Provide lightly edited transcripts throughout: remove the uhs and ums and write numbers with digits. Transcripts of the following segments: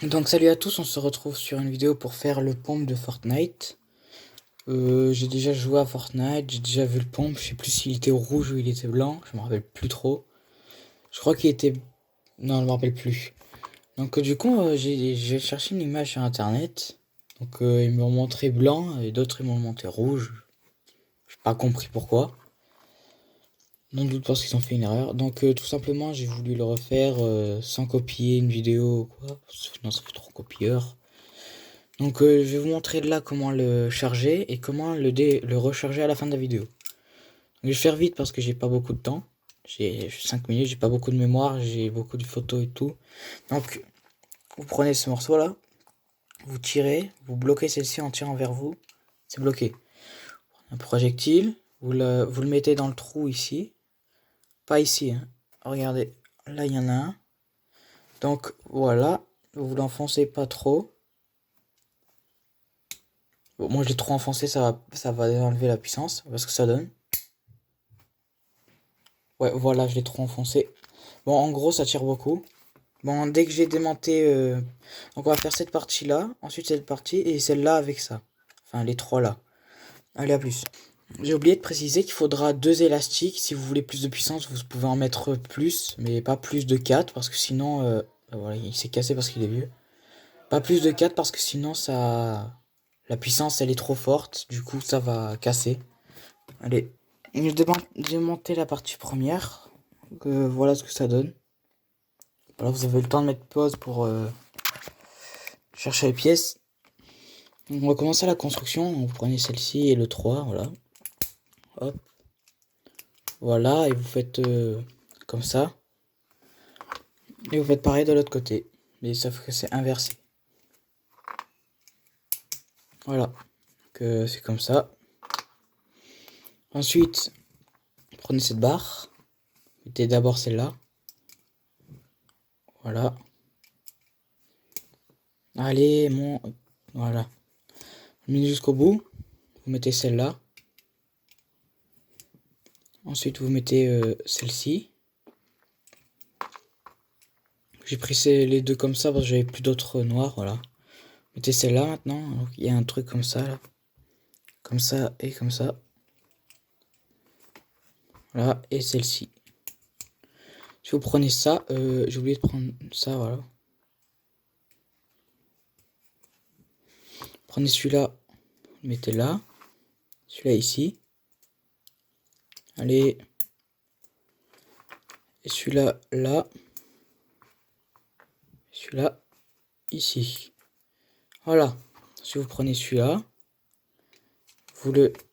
Donc salut à tous, on se retrouve sur une vidéo pour faire le pompe de Fortnite. J'ai déjà joué à Fortnite, j'ai déjà vu le pompe, je sais plus s'il était rouge ou il était blanc, je me rappelle plus trop. Je crois qu'il était... Non, je me rappelle plus. Donc du coup, j'ai cherché une image sur internet. Donc ils m'ont montré blanc et d'autres ils m'ont montré rouge. J'ai pas compris pourquoi. Non doute parce qu'ils ont fait une erreur. Donc tout simplement j'ai voulu le refaire sans copier une vidéo ou quoi. Sinon ça fait trop copieur. Donc je vais vous montrer là comment le charger et comment le recharger à la fin de la vidéo. Donc, je vais faire vite parce que j'ai pas beaucoup de temps. J'ai 5 minutes, j'ai pas beaucoup de mémoire, j'ai beaucoup de photos et tout. Donc vous prenez ce morceau là, vous tirez, vous bloquez celle-ci en tirant vers vous. C'est bloqué. Un projectile, vous le mettez dans le trou ici. Pas ici, hein. Regardez, là il y en a un. Donc voilà, vous l'enfoncez pas trop. Bon, moi je l'ai trop enfoncé, ça va enlever la puissance. On va voir ce que ça donne. Ouais, voilà, je l'ai trop enfoncé. Bon, en gros, ça tire beaucoup. Bon, dès que j'ai démonté... Donc on va faire cette partie-là, ensuite cette partie, et celle-là avec ça. Enfin, les trois là. Allez, à plus. J'ai oublié de préciser qu'il faudra 2 élastiques. Si vous voulez plus de puissance, vous pouvez en mettre plus, mais pas plus de 4, parce que sinon... voilà, il s'est cassé parce qu'il est vieux. Pas plus de 4, parce que sinon, ça... La puissance, elle est trop forte, du coup, ça va casser. Allez, je démonter la partie première. Donc, voilà ce que ça donne. Voilà, vous avez le temps de mettre pause pour chercher les pièces. Donc, on va commencer la construction. Vous prenez celle-ci et le 3, voilà. Hop. Voilà, et vous faites comme ça. Et vous faites pareil de l'autre côté. Mais sauf que c'est inversé. Voilà. Donc, c'est comme ça. Ensuite, prenez cette barre. Mettez d'abord celle-là. Voilà. Allez, voilà. Mis jusqu'au bout. Vous mettez celle-là. Ensuite, vous mettez celle-ci. J'ai pris les deux comme ça parce que j'avais plus d'autres noirs, voilà. Mettez celle-là maintenant. Donc, il y a un truc comme ça, là. Comme ça et comme ça. Voilà, et celle-ci. Si vous prenez ça, j'ai oublié de prendre ça, voilà. Prenez celui-là, mettez là. Celui-là ici. Allez. Et celui-là, là. Celui-là, ici. Voilà. Si vous prenez celui-là,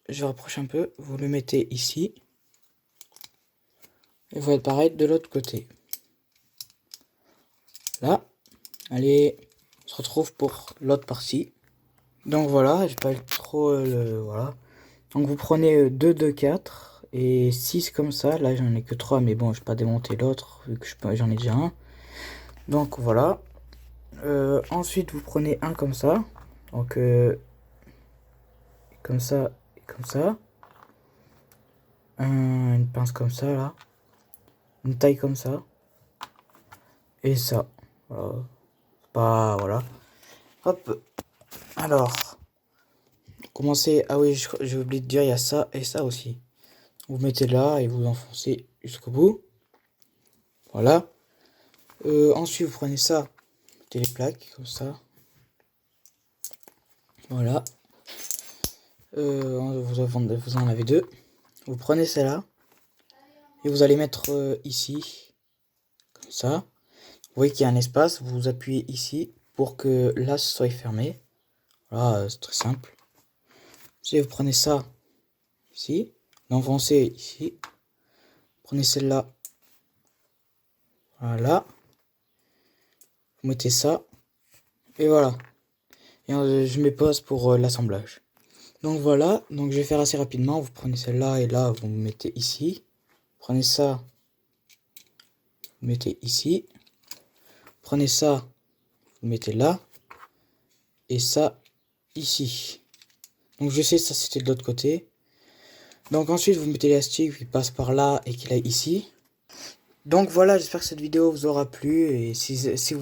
je rapproche un peu, vous le mettez ici. Et vous faites pareil de l'autre côté. Là. Allez, on se retrouve pour l'autre partie. Donc voilà, j'ai pas eu trop voilà. Donc vous prenez 2 de 4 et 6 comme ça. Là j'en ai que 3, mais bon, je vais pas démonter l'autre vu que j'en ai déjà un. Donc voilà. Ensuite vous prenez un comme ça. Donc comme ça et comme ça. Une pince comme ça là. Une taille comme ça. Et ça. Voilà. Pas voilà. Hop. Alors. Commencez. Ah oui, j'ai oublié de dire, il y a ça et ça aussi. Vous mettez là et vous enfoncez jusqu'au bout. Voilà. Ensuite, vous prenez ça, mettez les plaques comme ça. Voilà. Vous en avez deux. Vous prenez celle-là et vous allez mettre ici, comme ça. Vous voyez qu'il y a un espace. Vous appuyez ici pour que là ce soit fermé. Voilà, c'est très simple. Si vous prenez ça ici, l'enfoncez ici. Prenez celle-là. Voilà. Vous mettez ça. Et voilà. Et je mets pause pour l'assemblage. Donc voilà, donc je vais faire assez rapidement. Vous prenez celle-là et là, vous mettez ici. Prenez ça, vous mettez ici. Prenez ça, vous mettez là. Et ça, ici. Donc je sais, ça c'était de l'autre côté. Donc ensuite, vous mettez l'élastique qui passe par là et qu'il aille ici. Donc voilà, j'espère que cette vidéo vous aura plu. Et si vous